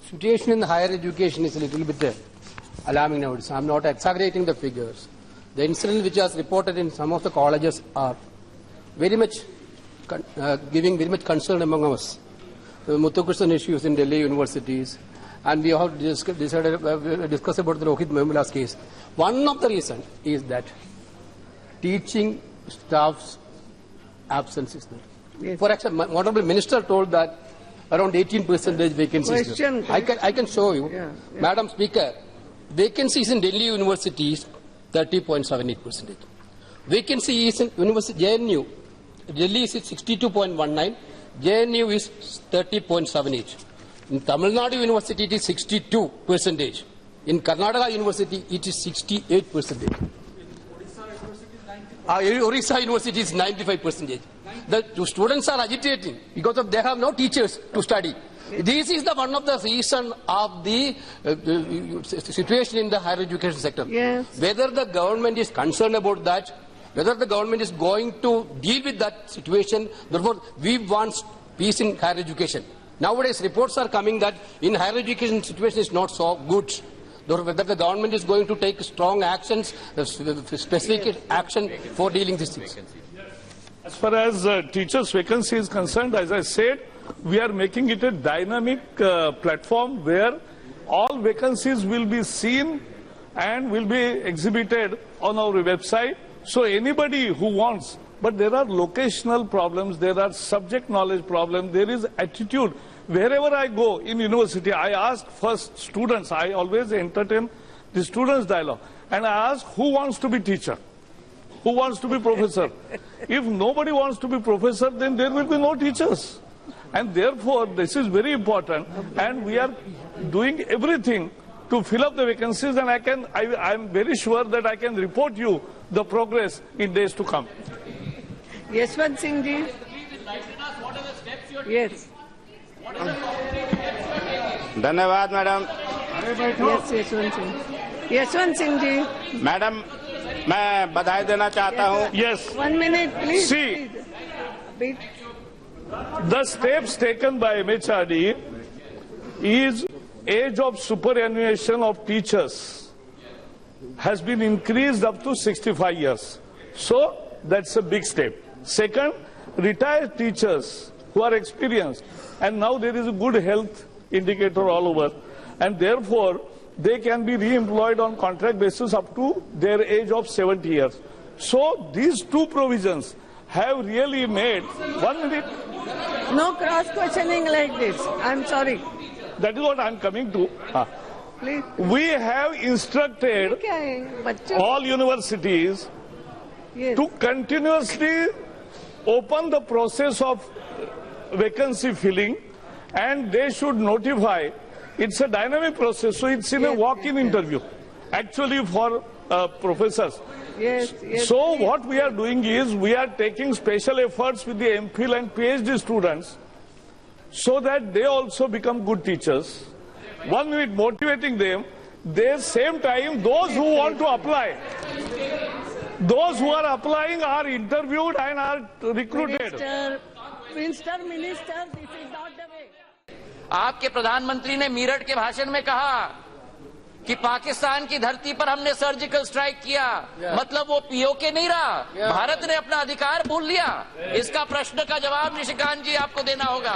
situation in higher education is a little bit alarming nowadays. I am not exaggerating the figures. The incidents which are reported in some of the colleges are very much giving very much concern among us. The Muthukrishnan issues in Delhi universities, and we have discussed about the Rohit Memula's case. One of the reasons is that teaching staff's absence is there. Yes. For example, Honorable Minister told that around 18% vacancies. I can show you. Yeah. Madam Speaker, vacancies in Delhi universities 30.78%. Vacancy is in University JNU. Delhi is 62.19. JNU is 30.78. In Tamil Nadu University it is 62%. In Karnataka University it is 68%. Orissa University is 95%. The students are agitating because they have no teachers to study. This is one of the reasons of the situation in the higher education sector. Yes. Whether the government is concerned about that, whether the government is going to deal with that situation, therefore we want peace in higher education. Nowadays reports are coming that in higher education situation is not so good. Whether the government is going to take strong actions, specific action for dealing with these things. As far as teachers' vacancy is concerned, as I said, we are making it a dynamic platform where all vacancies will be seen and will be exhibited on our website. So anybody who wants, but there are locational problems, there are subject knowledge problems, there is attitude. Wherever I go in university, I ask first students, I always entertain the students' dialogue, and I ask who wants to be teacher, who wants to be professor. If nobody wants to be professor, then there will be no teachers. And therefore, this is very important, and we are doing everything to fill up the vacancies, and I am very sure that I can report you the progress in days to come. Yashwant Singh ji. Yes. धन्यवाद madam. Yashwant Singh ji. Madam, मैं बधाई देना चाहता हूँ। Yes. 1 minute, please. See, the steps taken by MHRD is age of superannuation of teachers has been increased up to 65 years. So that's a big step. Second, retired teachers who are experienced, and now there is a good health indicator all over, and therefore they can be re-employed on contract basis up to their age of 70 years. So these two provisions have really made 1 minute. No cross-questioning like this. I'm sorry. That is what I'm coming to. Please. We have instructed all universities to continuously open the process of vacancy filling, and they should notify. It's a dynamic process, so it's in a walk-in interview, actually for professors. So what we are doing is we are taking special efforts with the MPhil and PhD students so that they also become good teachers. 1 minute motivating them. At the same time, those who want to apply, those who are applying are interviewed and are recruited. Minister, this is not the way. आपके प्रधानमंत्री ने मीरठ के भाषण में कहा कि पाकिस्तान की धरती पर हमने सर्जिकल स्ट्राइक किया, मतलब वो पीओके नहीं रहा, भारत ने अपना अधिकार भूल लिया। इसका प्रश्न का जवाब निशिकांत जी आपको देना होगा।